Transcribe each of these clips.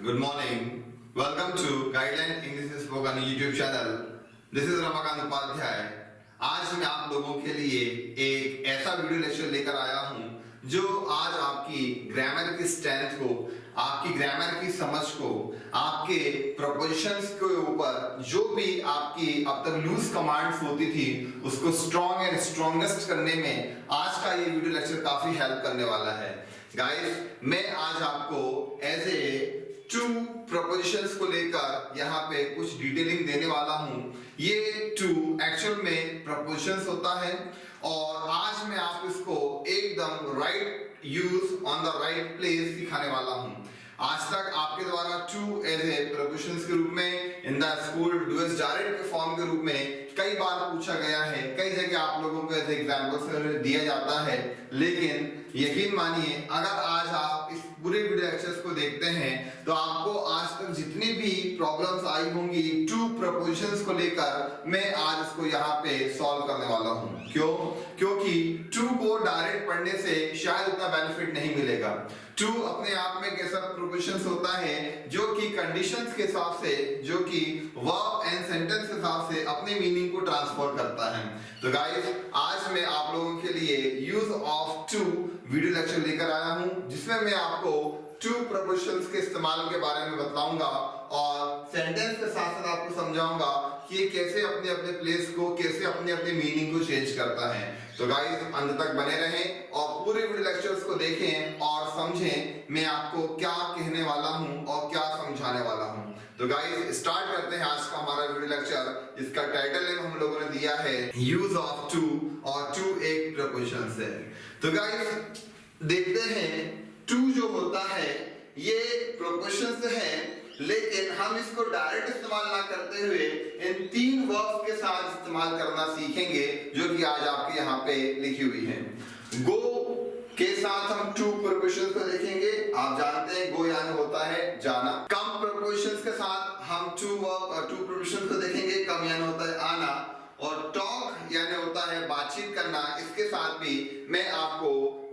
Good morning. Welcome to Guideline English Spoken YouTube channel. This is Ramakant Upadhyay. आज मैं आप लोगों के लिए एक ऐसा वीडियो लेक्चर लेकर आया हूं जो आज आपकी ग्रामर की स्ट्रेंथ को, आपकी ग्रामर की समझ को, आपके प्रपोजिशंस के ऊपर जो भी आपकी अब तक लूज कमांड्स होती थी उसको स्ट्रॉन्ग एंड स्ट्रॉन्गेस्ट करने में आज का ये वीडियो लेक्चर काफी हेल्प करने वाला है. गाइस, मैं आज आपको एज ए टू प्रपोजिशंस को लेकर यहाँ पे कुछ डिटेलिंग देने वाला हूँ. ये टू एक्चुअल में प्रपोजिशंस होता है और आज मैं आपको इसको एकदम right use on the right place सिखाने वाला हूँ. आज तक आपके द्वारा टू एज ए प्रपोजिशंस के रूप में इन द स्कूल डूएस डायरेक्ट के फॉर्म के रूप में कई बार पूछा गया है, कई जगह आप लोगों को ऐसे एग्जांपल्स दिया जाता है. लेकिन यकीन मानिए, अगर आज आप इस पूरे वीडियो लेक्चर्स को देखते हैं तो आपको आज तक जितनी भी प्रॉब्लम्स आई होंगी टू प्रपोजिशंस को लेकर, मैं आज इसको यहाँ पे सॉल्व करने वाला हूँ. क्यों? क्योंकि टू को डायरेक्ट पढ़ने से शायद उतना बेनिफिट नहीं मिलेगा. टू अपने आप में एक ऐसा प्रपोजिशंस होता है जो कि कंडीशंस के हिसाब से, जो कि वर्ब एंड सेंटेंस के हिसाब से अपने मीनिंग को ट्रांसफर करता है. तो गाइस, आज मैं आप लोगों के लिए use of to video lecture लेकर आया हूं जिसमें मैं आपको टू प्रपोजिशंस के इस्तेमाल के बारे में बताऊंगा और सेंटेंस के साथ साथ आपको समझाऊंगा कि ये कैसे अपने अपने प्लेस को, कैसे अपने अपने मीनिंग को चेंज करता है. तो गाइस, अंत तक बने रहें और पूरे वीडियो लेक्चर्स को देखें और समझें मैं आपको क्या कहने वाला हूं और क्या समझाने वाला हूं. तो गाइस, स्टार्ट करते हैं आज का हमारा वीडियो लेक्चर. इसका टाइटल हम लोगों ने दिया है यूज ऑफ टू, और टू एक प्रपोजिशन है. तो गाइस, देखते हैं टू जो होता है ये प्रपोजिशंस है, लेकिन हम इसको डायरेक्ट इस्तेमाल ना करते हुए इन तीन वर्ब्स के साथ इस्तेमाल करना सीखेंगे जो कि आज आपके यहाँ पे लिखी हुई है. गो के साथ हम टू प्रपोजिशंस को देखेंगे. आप जानते हैं गो यानी होता है जाना. कम प्रपोजिशंस के साथ हम टू प्रपोजिशंस को देखेंगे. कम यानी होता है आना. और टॉक यानी होता है बातचीत करना. इसके साथ भी मैं आपको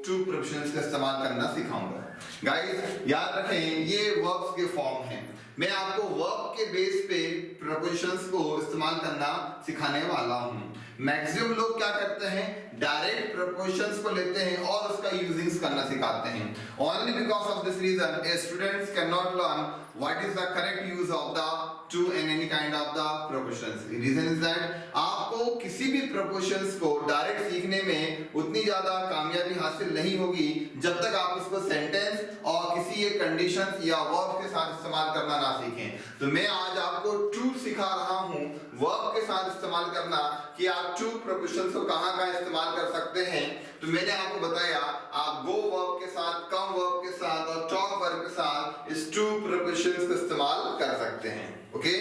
टू प्रपोजिशंस का इस्तेमाल करना सिखाऊंगा. गाइस, याद रखें ये वर्ब्स के फॉर्म हैं. मैं आपको वर्ब के बेस पे प्रपोजिशंस को इस्तेमाल करना सिखाने वाला हूं. मैक्सिमम लोग क्या करते हैं, डायरेक्ट प्रपोजिशंस को लेते हैं और उसका यूजिंग्स करना सिखाते हैं. Only because of this reason students can not learn what is the correct use of the to in any kind of the prepositions. Reason is that आपको किसी भी प्रपोजिशंस को डायरेक्ट सीखने में उतनी ज्यादा कामयाबी हासिल नहीं होगी जब तक आप उसको सेंटेंस और किसी एक कंडीशंस या वर्ब के साथ इस्तेमाल करना ना सीखें. तो मैं आज आपको टू सिखा रहा हूं वर्ब के साथ इस्तेमाल करना, कि आप टू प्रपोजिशंस को कहां-कहां इस्तेमाल कर सकते हैं. तो मैंने आपको बताया आप गो वर्ब के साथ, कम वर्ब के साथ और टॉक वर्ब के साथ इस टू प्रपोजिशंस को इस्तेमाल कर सकते हैं. ओके,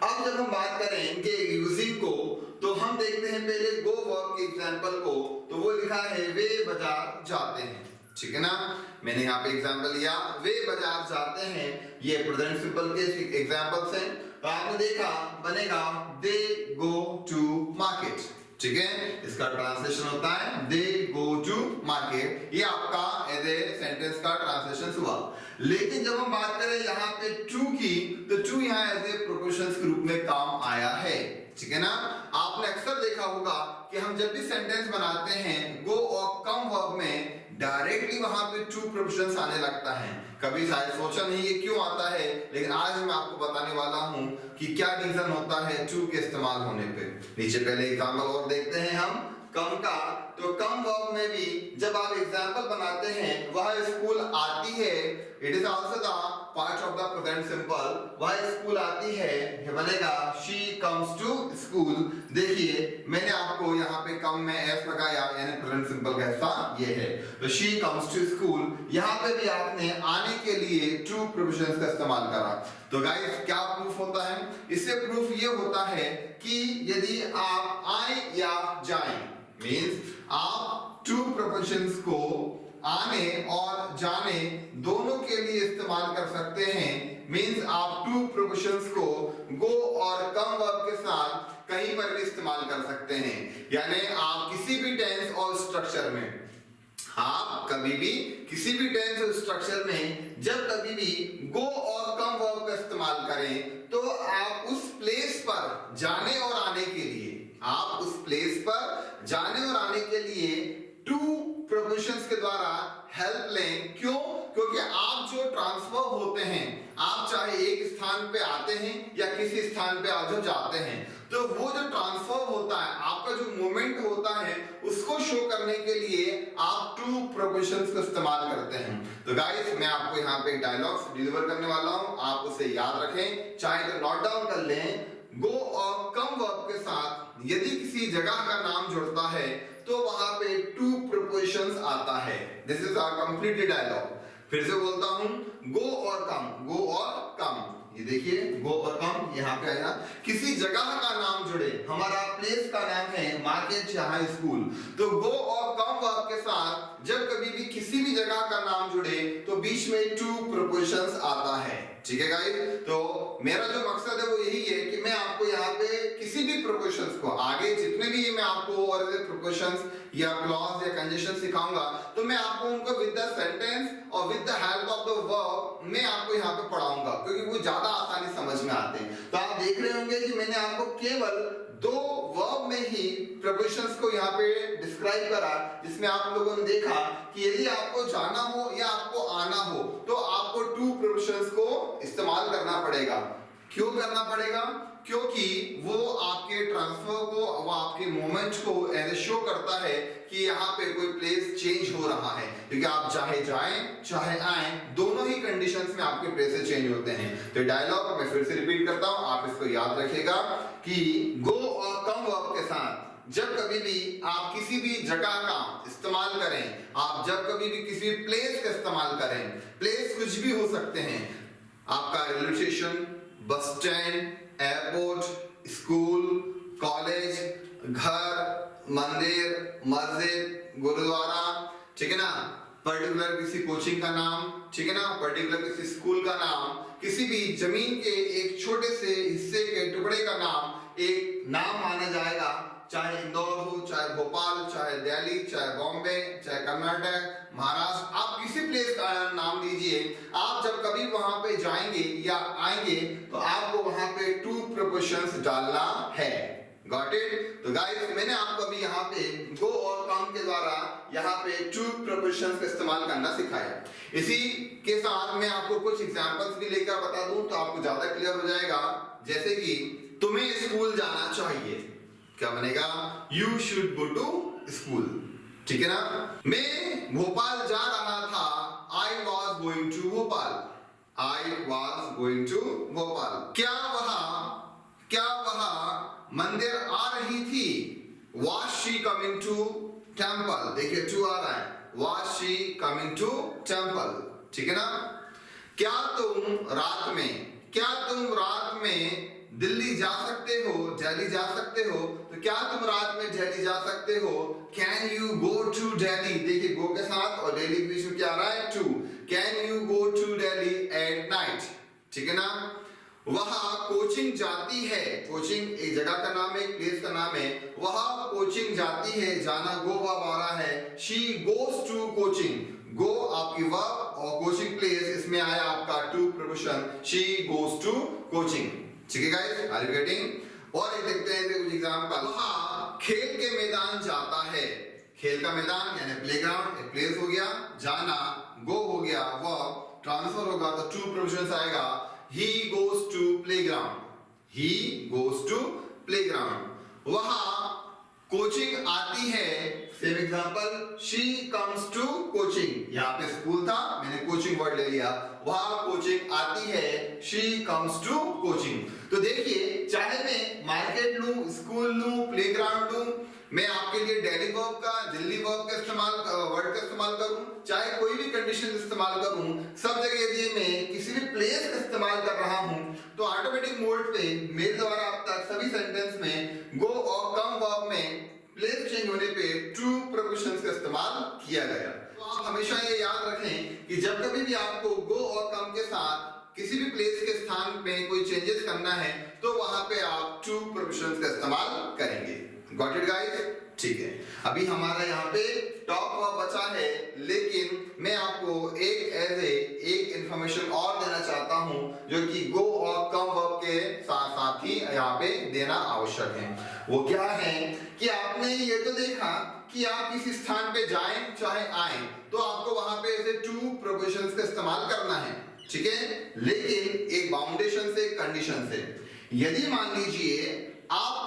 अब जब हम बात करेंगे यूजिंग को तो हम देखते हैं पहले गो वर्ब के एग्जांपल को. तो वो लिखा है वे बाजार जाते हैं. ठीक है ना. मैंने यहाँ पे एग्जांपल लिया, वे बाजार जाते हैं. ये प्रेजेंट सिंपल के एग्जांपल्स हैं. तो आपने देखा बनेगा दे गो टू मार्केट. ठीक है, इसका ट्रांसलेशन होता है दे गो टू मार्केट. ये आपका एज ए सेंटेंस का ट्रांसलेशन हुआ. लेकिन जब हम बात करें यहाँ पे टू की, तो टू यहाँ एज ए प्रपोजिशंस के रूप में काम आया है. ठीक है ना. आपने अक्सर देखा होगा कि हम जब भी सेंटेंस बनाते हैं गो और कम वर्ब में डायरेक्टली वहां पे टू प्रपोजिशंस आने लगता है. कभी शायद सोचा नहीं ये क्यों आता है, लेकिन आज मैं आपको बताने वाला हूं कि क्या रीजन होता है टू के इस्तेमाल होने पे. नीचे पहले एग्जांपल और देखते हैं हम कम का. तो कम वर्ब में भी जब आप एग्जांपल बनाते हैं वह स्कूल आती है, it is also the part of the present simple. वह स्कूल आती है, ये बनेगा शी कम्स टू स्कूल. देखिए मैंने आपको यहाँ पे कम में एस लगाया यानी प्रेजेंट सिंपल का हिस्सा ये है. तो शी कम्स टू स्कूल, यहाँ पे भी आपने आने के लिए टू प्रपोजिशंस का इस्तेमाल करा. तो गाइस, क्या प्रूफ होता है इससे? प्रूफ ये होता है कि यदि आप आए या जाएं, मींस आप टू प्रपोजिशंस को आने और जाने दोनों के लिए इस्तेमाल कर सकते हैं. मींस आप टू प्रपोजिशंस को गो और कम वर्ब के साथ कहीं पर भी इस्तेमाल कर सकते हैं. यानी आप किसी भी टेंस और स्ट्रक्चर में, आप कभी भी किसी भी टेंस और स्ट्रक्चर में जब कभी भी गो और कम ट्रांसफर होते हैं, आप चाहे एक स्थान पे आते हैं या किसी स्थान पे आप जब जाते हैं, तो वो जो ट्रांसफर होता है, आपका जो मूवमेंट होता है, उसको शो करने के लिए आप टू प्रोपोजिशंस का इस्तेमाल करते हैं। तो गाइस मैं आपको यहाँ पे डायलॉग्स डिलीवर करने वाला हूँ, आप उसे याद रखें, चाहे तो नोट डाउन कर लें। गो और कम वर्ब के साथ यदि किसी जगह का नाम जुड़ता है तो वहां पे टू प्रोपोजिशंस आता है। This is our complete dialogue. फिर से बोलता हूं, गो और कम, गो और कम, ये देखिए गो और कम यहाँ पे आया, किसी जगह का नाम जुड़े, हमारा प्लेस का नाम है मार्केट या हाई स्कूल, तो गो और कम वर्ब के साथ जब कभी भी किसी भी जगह का नाम जुड़े तो बीच में टू प्रोपोजिशंस आता है। ठीक है गाइस, तो मेरा जो मकसद है वो यही है कि मैं आपको यहाँ पे किसी भी प्रोपोजिशंस को, आगे जितने भी मैं आपको और प्रोपोजिशंस या क्लॉज या कंजंक्शन सिखाऊंगा, तो मैं आपको उनको विद द सेंटेंस और with the help of the verb मैं आपको यहाँ पे पढ़ाऊंगा, क्योंकि वो ज्यादा आसानी समझ में आते हैं। तो आप देख रहे होंगे कि मैंने आपको केवल दो वर्ब में ही प्रोपोजिशंस को यहाँ पे डिस्क्राइब करा, जिसमें आप लोगों ने देखा कि यदि आपको जाना हो या आपको आना हो तो आपको टू प्रोपोजिशंस को इस्तेमाल करना पड़ेगा। क्यों करना पड़ेगा? क्योंकि वो आपके ट्रांसफर को, वो आपके मोमेंट को ऐसे शो करता है कि यहाँ पे कोई प्लेस चेंज हो रहा है, क्योंकि आप चाहे जाएं चाहे आए, दोनों ही कंडीशंस में आपके प्लेसेस चेंज होते हैं। तो डायलॉग मैं फिर से रिपीट करता हूं, आप इसको याद रखिएगा कि गो और कम वर्ब के साथ जब कभी भी आप किसी भी जगह का इस्तेमाल करें, आप जब कभी भी किसी प्लेस का इस्तेमाल करें, प्लेस कुछ भी हो सकते हैं, आपका railway station, bus stand, airport, school, college, घर, मंदिर, मस्जिद, गुरुद्वारा, ठीक है ना, पर्टिकुलर किसी कोचिंग का नाम, ठीक है ना, पर्टिकुलर किसी स्कूल का नाम, किसी भी जमीन के एक छोटे से हिस्से के टुकड़े का नाम एक नाम माना जाएगा, चाहे इंदौर हो, चाहे भोपाल, चाहे दिल्ली, चाहे बॉम्बे, चाहे कर्नाटक, महाराष्ट्र, आप किसी प्लेस का नाम लीजिए, आप जब कभी वहां पे जाएंगे या आएंगे तो आपको वहां पे टू प्रोपोजिशंस डालना है। Got it? तो गाइस मैंने आपको अभी यहाँ पे गो और कम के द्वारा यहाँ पे टू प्रोपोजिशंस का इस्तेमाल करना सिखाया। इसी के साथ मैं आपको कुछ एग्जांपल्स भी लेकर बता दूं तो आपको ज्यादा क्लियर हो जाएगा। जैसे कि तुम्हें स्कूल जाना चाहिए, क्या बनेगा? You should go to school, ठीक है ना। मैं भोपाल जा रहा था, I was going to Bhopal, I was going to Bhopal. क्या वह मंदिर आ रही थी, was she coming to temple, देखिए टू आ रहा है, was she coming to temple, ठीक है ना। क्या तुम रात में दिल्ली जा सकते हो, दिल्ली जा सकते हो, तो क्या तुम रात में दिल्ली जा सकते हो? Can you go to Delhi, देखिए गो के साथ और दिल्ली के बीच में क्या आ रहा है? To. Can you go to Delhi at night, ठीक है ना। वह कोचिंग जाती है, कोचिंग एक जगह का नाम है, एक प्लेस का नाम है, वह कोचिंग जाती है, जाना गो वर्ब आ रहा है, she goes to coaching, go आपकी वर्ब और कोचिंग प्लेस, इसमें आया आपका to preposition, she goes to coaching, ठीक है गाइस, आर यू गेटिंग? और एक देखते हैं कुछ एग्जांपल। वह खेल के मैदान जाता है, खेल का मैदान यानी प्लेग्राउंड, एक प्लेस हो गया, जाना गो हो गया, वर्ब ट्रांसफर होगा तो टू प्रोपोजिशंस आएगा, he goes to playground, he goes to playground। वह कोचिंग आती है, same example, she comes to coaching, यहाँ पे स्कूल था, मैंने कोचिंग वर्ड ले लिया, वह कोचिंग आती है, she comes to coaching। तो देखिए चाहे मैं मार्केट लूं, स्कूल लूं, प्लेग्राउंड लूं, मैं आपके लिए डेली वर्ब का, दिल्ली वर्ब का इस्तेमाल, वर्ड का इस्तेमाल करूं, चाहे कोई भी कंडीशन इस्तेमाल करूं, सब जगह यदि मैं किसी भी प्लेस का इस्तेमाल कर रहा हूं तो ऑटोमेटिक मोड पे मेरे द्वारा अब तक सभी सेंटेंस में गो और कम वर्ब में प्लेस चेंज होने पे टू प्रोपोजिशंस का इस्तेमाल किया गया। तो आप हमेशा ये याद रखें कि जब कभी भी आपको गो और कम के साथ किसी भी प्लेस के स्थान में कोई चेंजेस करना है तो वहां पे आप टू प्रोपोजिशंस का इस्तेमाल करेंगे। Got it guys? ठीक है, अभी हमारा यहाँ पे टॉप वर्ब बचा है, लेकिन मैं आपको एक इंफॉर्मेशन और देना चाहता हूँ जो कि गो और कम वर्ब के साथ साथ ही यहाँ पे देना आवश्यक है। वो क्या है कि आपने ये तो देखा कि आप किसी स्थान पे जाएं चाहे आए तो आपको वहां पे ऐसे टू प्रोपोजिशंस का इस्तेमाल करना है, ठीक है, लेकिन एक बाउंडेशन से, एक कंडीशन से। यदि मान लीजिए आप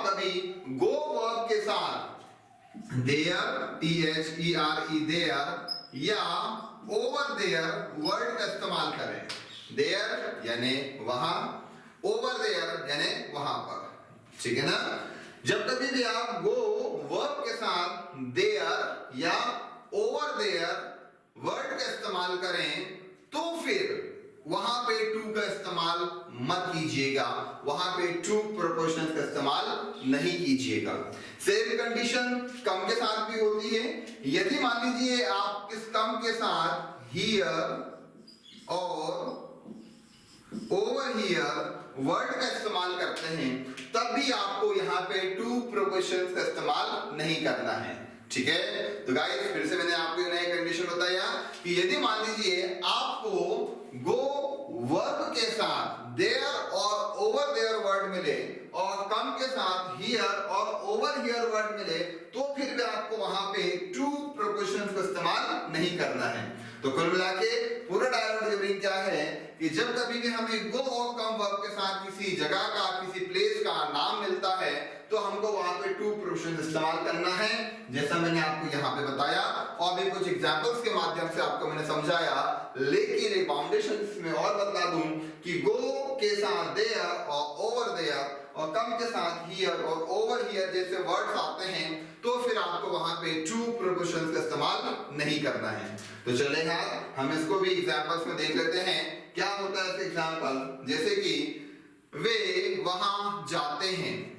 कभी गो वर्ब के साथ देयर, THERE देयर या ओवर देयर वर्ड का इस्तेमाल करें। देयर यानी वहां, ओवर देयर यानी वहां पर, ठीक है ना। जब कभी भी आप गो वर्ब के साथ देयर या ओवर देयर वर्ड का इस्तेमाल करें तो फिर वहां पे टू का इस्तेमाल मत कीजिएगा, वहां पे टू प्रोपोर्शनल का इस्तेमाल नहीं कीजिएगा। सेम कंडीशन कम के साथ भी होती है। यदि मान लीजिए आप इस कम के साथ हियर और ओवर हियर वर्ड का इस्तेमाल करते हैं, तब भी आपको यहाँ पे टू प्रोपोर्शनल का इस्तेमाल नहीं करना है, ठीक है। तो गाइस फिर से मैंने आपको नया कंडीशन बताया कि यदि मान लीजिए आपको गो वर्ब के साथ देयर और ओवर देयर वर्ड मिले और कम के साथ हियर और ओवर हियर वर्ड मिले, तो फिर भी आपको वहां पे टू प्रोपोर्शनल का इस्तेमाल नहीं करना है। तो कुल मिला के पूरा डायलॉग डिलीवरिंग क्या है कि जब कभी भी हमें गो और कम वर्ब के साथ किसी जगह का, किसी प्लेस का नाम मिलता है, तो हमको वहां पे टू प्रोपोर्शनल इस्तेमाल करना है, जैसा मैंने आपको यहाँ पे बताया और भी कुछ एग्जांपल्स के माध्यम से आपको मैंने समझाया। लेकिन एक बाउंडेशन इसमें और बता दूं कि गो के साथ देयर और ओवर देयर और कम के साथ हियर और ओवर हियर जैसे वर्ड्स आते हैं, तो फिर आपको वहां पे टू प्रोपोर्शनल का इस्तेमाल नहीं करना है। तो चलेगा, हम इसको भी एग्जांपल्स में देख लेते हैं क्या होता है। एग्जांपल जैसे कि वे वहां जाते हैं,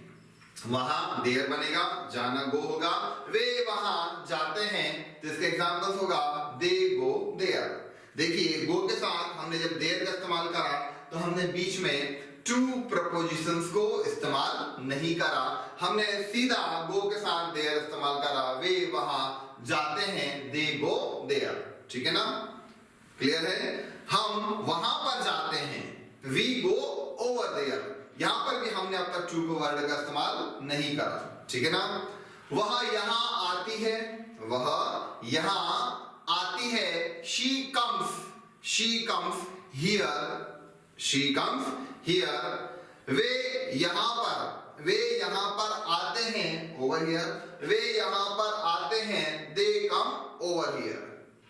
वहां देयर बनेगा, जाना गो होगा, वे वहां जाते हैं, तो इसके एग्जांपल्स होगा दे गो देयर। देखिए गो के साथ हमने जब देयर का इस्तेमाल करा तो हमने बीच में टू प्रपोजिशंस को इस्तेमाल नहीं करा, हमने सीधा गो के साथ देयर इस्तेमाल करा, वे वहां जाते हैं, दे गो देयर, ठीक है ना, क्लियर है। हम वहां पर जाते हैं, वी गो ओवर देयर, यहां पर भी हमने अब तक टू को वर्ड का इस्तेमाल नहीं करा, ठीक है ना। वह यहां आती है, वह यहां आती है, she comes here, she comes here, वे यहां पर आते हैं, over here, वे यहां पर आते हैं, they come over here,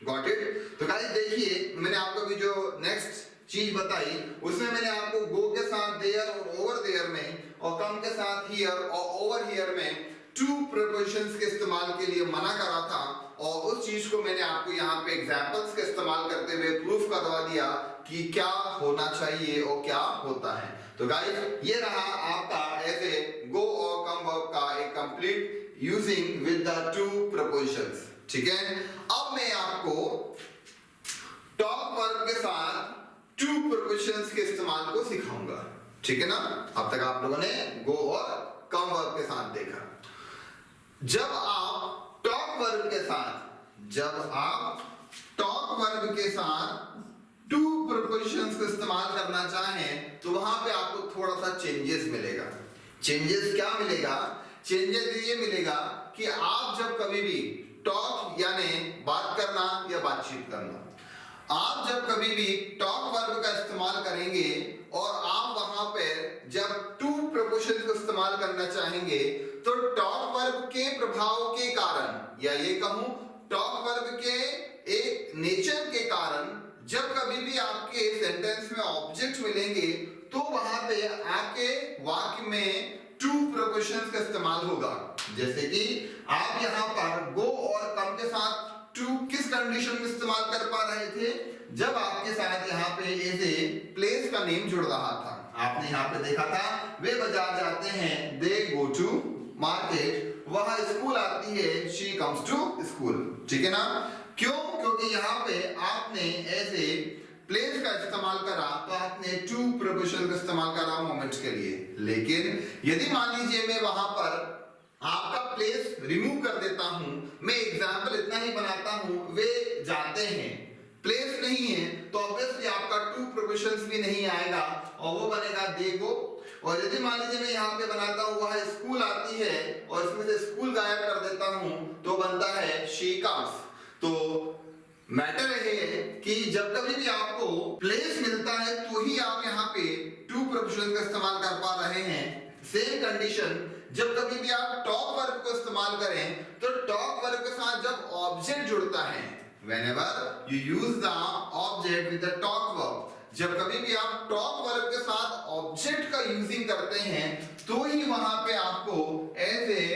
got it। तो गाइस देखिए मैंने आपको भी जो नेक्स्ट चीज बताई उसमें मैंने आपको गो के साथ देयर और ओवर देयर में और कम के साथ हियर और ओवर हियर में टू प्रीपोजिशंस के इस्तेमाल के लिए मना करा था, और उस चीज को मैंने आपको यहाँ पे एग्जांपल्स के इस्तेमाल करते हुए प्रूफ करवा दिया कि क्या होना चाहिए और क्या होता है। तो गाइस ये रहा आपका ऐसे गो और कम वर्ब का एक complete using with the two prepositions, ठीक है। अब मैं आपको टॉक वर्ब के साथ टू प्रीपोजिशंस के इस्तेमाल को सिखाऊंगा, ठीक है ना। अब तक आप लोगों ने गो और कम वर्ब के साथ देखा। जब आप टॉक वर्ब के साथ टू प्रीपोजिशंस को इस्तेमाल करना चाहें तो वहां पे आपको थोड़ा सा चेंजेस मिलेगा। चेंजेस क्या मिलेगा? चेंजेस ये मिलेगा कि आप जब कभी भी टॉक यानी बात करना या बातचीत करना, आप जब कभी भी टॉक वर्ब का इस्तेमाल करेंगे और आप वहां पर जब टू प्रीपोजिशंस को इस्तेमाल करना चाहेंगे तो टॉक वर्ब के प्रभाव के कारण या ये कहूं टॉक वर्ब के एक नेचर के कारण जब कभी भी आपके सेंटेंस में ऑब्जेक्ट मिलेंगे तो वहां पे आपके वाक्य में टू प्रीपोजिशंस का इस्तेमाल होगा। जैसे कि आप यहाँ पर गो और कम के साथ टू किस कंडीशन में इस्तेमाल कर पा रहे थे? जब आपके साथ यहाँ पे ऐसे प्लेस का नेम जुड़ रहा था। आपने यहाँ पे देखा था वे बाजार जाते हैं, दे गो टू मार्केट, वह स्कूल आती है, शी कम्स टू स्कूल, ठीक है ना। क्यों? क्योंकि यहाँ पे आपने ऐसे प्लेस का इस्तेमाल करा तो आपने टू प्रीपोजिशन का इस्तेमाल करा मोमेंट्स के लिए। लेकिन यदि मान लीजिए मैं वहां पर आपका प्लेस रिमूव कर देता हूं, मैं एग्जाम्पल इतना ही बनाता हूं, वे जाते हैं, प्लेस नहीं है तो ऑब्वियसली आपका टू प्रीपोजिशंस भी नहीं आएगा और वो बनेगा दे गो। और यदि मान लीजिए मैं यहाँ पे बनाता हूँ वह स्कूल आती है और इसमें से स्कूल गायब कर देता हूँ तो बनता है शी कम्स। तो मैटर है कि जब कभी भी आपको प्लेस मिलता है तो ही आप यहाँ पे टू प्रोपोजिशन का इस्तेमाल कर पा रहे हैं। सेम कंडीशन जब कभी भी आप टॉक वर्ब को इस्तेमाल करें तो टॉक वर्ब के साथ जब ऑब्जेक्ट जुड़ता है, whenever you use the object with the talk verb, जब कभी भी आप टॉक वर्ब के साथ ऑब्जेक्ट का यूजिंग करते हैं तो ही वहां पे आपको एज ए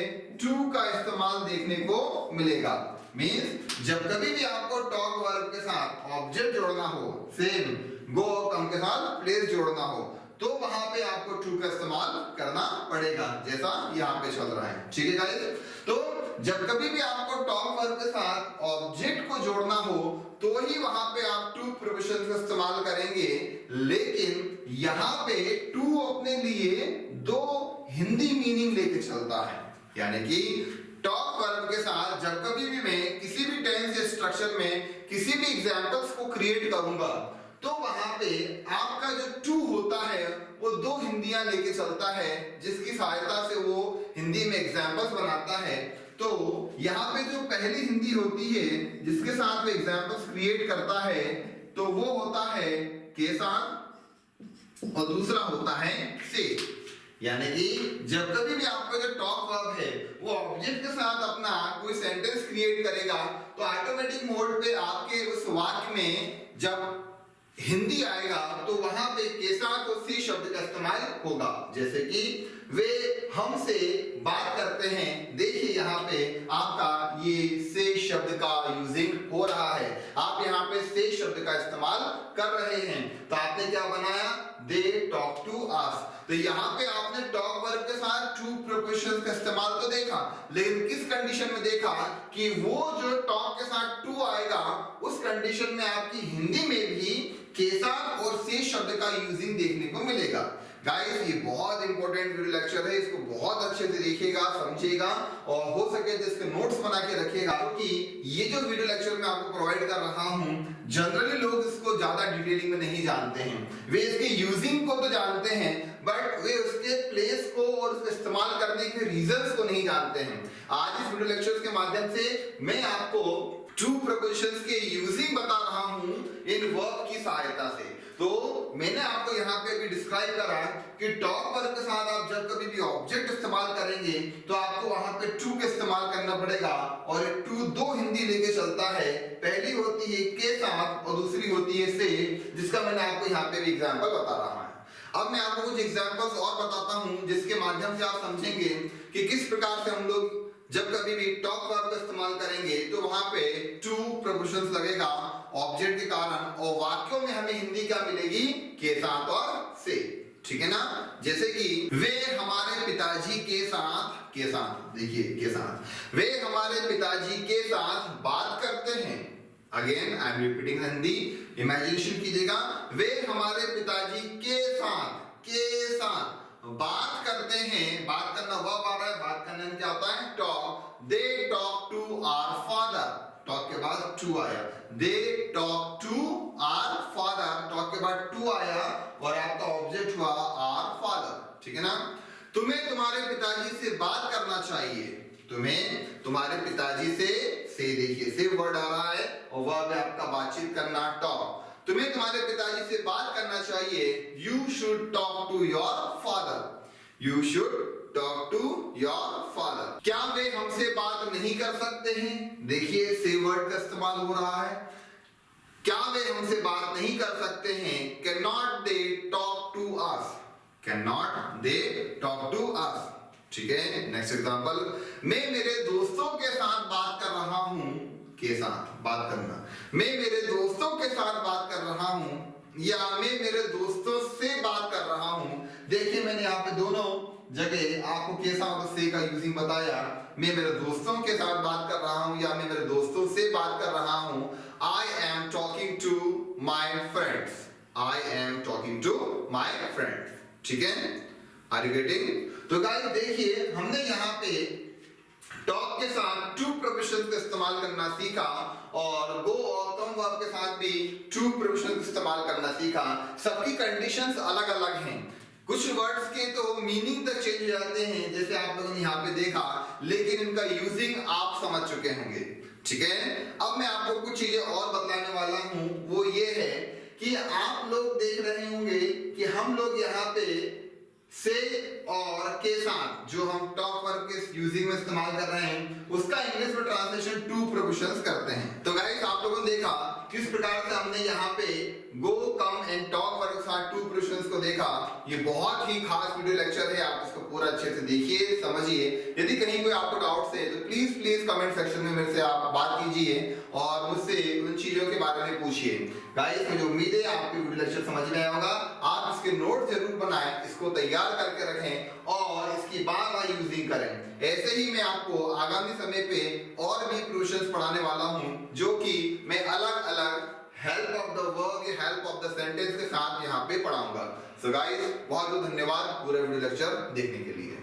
टू का इस्तेमाल देखने को मिलेगा। मींस जब कभी भी आपको टॉक वर्ब के साथ ऑब्जेक्ट जोड़ना हो, सेम गो और कम के साथ प्लेस जोड़ना हो, तो वहां पे आपको टू का इस्तेमाल करना पड़ेगा, जैसा यहाँ पे चल रहा है। ठीक है गाइस, तो जब कभी भी आपको टॉक वर्ब के साथ ऑब्जेक्ट को जोड़ना हो तो ही वहां पे आप टू प्रीपोजिशन का इस्तेमाल करेंगे। लेकिन यहाँ पे टू अपने लिए दो हिंदी मीनिंग लेके चलता है, यानी कि टॉक वर्ब के साथ जब कभी भी मैं किसी भी टेंस या स्ट्रक्चर में किसी भी एग्जांपल्स को क्रिएट करूंगा तो वहां पे आपका जो टू होता है वो दो हिंदियां लेके चलता है, जिसकी सहायता से वो हिंदी में एग्जांपल्स बनाता है। तो यहाँ पे जो पहली हिंदी होती है जिसके साथ वो एग्जांपल्स क्रिएट करता है तो वो होता है के साथ और दूसरा होता है से। यानी कि जब कभी भी आपका जो टॉक वर्ब है वो ऑब्जेक्ट के साथ अपना कोई सेंटेंस क्रिएट करेगा तो ऑटोमेटिक मोड पे आपके उस वाक्य में जब हिंदी आएगा तो वहां पे के साथ और सी शब्द का इस्तेमाल होगा। जैसे कि वे हमसे बात करते हैं, देखिए यहाँ पे आपका ये से शब्द का यूजिंग हो रहा है, आप यहाँ पे से शब्द का इस्तेमाल कर रहे हैं। तो आपने क्या बनाया, दे टॉक टू अस। तो यहाँ पे आपने टॉक वर्ब के साथ टू प्रीपोजिशन का इस्तेमाल तो देखा, लेकिन किस कंडीशन में देखा कि वो जो टॉक के साथ टू आएगा उस कंडीशन में आपकी हिंदी में भी के साथ और से शब्द का यूजिंग देखने को मिलेगा। गाइस ये बहुत इंपॉर्टेंट वीडियो लेक्चर है, इसको बहुत अच्छे से देखिएगा, समझिएगा और हो सके तो इसके नोट्स बना के रखिएगा, क्योंकि ये जो वीडियो लेक्चर मैं आपको प्रोवाइड कर रहा हूँ जनरली लोग इसको ज्यादा डिटेलिंग में नहीं जानते हैं। वे इसके यूजिंग को तो जानते हैं बट वे उसके प्लेस को और उसको इस्तेमाल करने के रीजंस को नहीं जानते हैं। आज इस वीडियो लेक्चर के माध्यम से मैं आपको टू प्रीपोजिशंस के यूजिंग बता रहा हूं इन वर्ब की सहायता से। तो मैंने आपको यहाँ पे भी डिस्क्राइब करा कि टॉक वर्ब के साथ आप जब कभी भी ऑब्जेक्ट इस्तेमाल करेंगे तो आपको वहां पे टू का इस्तेमाल करना पड़ेगा और टू दो हिंदी लेके चलता है, पहली होती है के साथ और दूसरी होती है से, जिसका मैंने आपको यहाँ पे भी एग्जाम्पल बता रहा है। अब मैं आपको कुछ एग्जाम्पल्स और बताता हूँ जिसके माध्यम से आप समझेंगे कि किस प्रकार से हम लोग जब कभी भी टॉक वर्ब का इस्तेमाल करेंगे तो वहां पे टू प्रीपोजिशंस लगेगा ऑब्जेक्ट के कारण और वाक्यों में हमें हिंदी क्या मिलेगी, के साथ और से। ठीक है ना, जैसे कि वे हमारे पिताजी के साथ देखिए के साथ, वे हमारे पिताजी के साथ बात करते हैं। Again I am repeating Hindi, imagination कीजिएगा, वे हमारे पिताजी के साथ बात करते हैं। बात करना वर्ब आ रहा है, बात करने में क्या होता है, talk. They talk to our father, talk के बाद टू आया, they talk to our father, talk के बाद टू आया और आपका ऑब्जेक्ट हुआ आवर फादर। ठीक है ना, तुम्हें तुम्हारे पिताजी से बात करना चाहिए, तुम्हें तुम्हारे पिताजी से देखिए से वर्ड आ रहा है और वर्ब है आपका बातचीत करना, टॉक। तुम्हें तुम्हारे पिताजी से बात करना चाहिए, you should talk to your father, you should talk to your father. क्या वे हमसे बात नहीं कर सकते हैं, देखिए से वर्ड का इस्तेमाल हो रहा है, क्या वे हमसे बात नहीं कर सकते हैं, can not they talk to us, can not they talk to us. ठीक है, नेक्स्ट एग्जांपल, मैं मेरे दोस्तों के साथ बात कर रहा हूं, के साथ बात करना, मैं मेरे दोस्तों के साथ बात कर रहा हूं या मैं मेरे दोस्तों से बात कर रहा हूं। देखिए मैंने यहाँ पे दोनों जगह आपको के साथ और से का यूजिंग बताया, मैं मेरे दोस्तों के साथ बात कर रहा हूं या मैं मेरे दोस्तों से बात कर रहा हूं। I am talking to my friends, I am talking to my friends. ठीक है, आर यू गेटिंग? तो गाइस देखिए हमने यहाँ पे टॉक के साथ टू प्रीपोजिशन का इस्तेमाल करना सीखा और गो और कम वर्ब के साथ भी टू प्रीपोजिशन का इस्तेमाल करना सीखा। सबकी कंडीशंस अलग अलग हैं, कुछ वर्ड्स के तो मीनिंग तक चेंज हो जाते हैं जैसे आप लोगों ने यहाँ पे देखा, लेकिन इनका यूजिंग आप समझ चुके होंगे। ठीक है। अब मैं आपको कुछ चीजें और बतलाने वाला हूं, वो ये है कि आप लोग देख रहे होंगे कि हम लोग यहाँ पे से और के साथ जो हम टॉक वर्ब के यूजिंग में इस्तेमाल कर रहे हैं उसका इंग्लिश में ट्रांसलेशन टू प्रोपोजिशंस करते हैं। तो गाइस आप लोगों ने देखा किस प्रकार से हमने यहाँ पे गो, कम एंड टॉक वर्ब के साथ टू प्रोपोजिशंस को देखा। ये बहुत ही खास वीडियो लेक्चर है, आप इसको पूरा अच्छे से देखिए, समझिए। यदि कहीं कोई आपको डाउट्स है तो प्लीज कमेंट सेक्शन में मेरे से आप बात कीजिए और मुझसे उन चीजों के बारे में पूछिए। गाइस मुझे उम्मीद है आपको वीडियो लेक्चर समझ में आया होगा। आप इसके नोट जरूर बनाएं, इसको तैयार करके रखें और इसकी बार बार यूजिंग करें। ऐसे ही मैं आपको आगामी समय पे और भी प्रोपोजिशंस पढ़ाने वाला हूं, जो कि मैं अलग अलग हेल्प ऑफ द वर्ब या हेल्प ऑफ द सेंटेंस के साथ यहाँ पे पढ़ाऊंगा। सो गाइस बहुत बहुत धन्यवाद पूरे वीडियो लेक्चर देखने के लिए।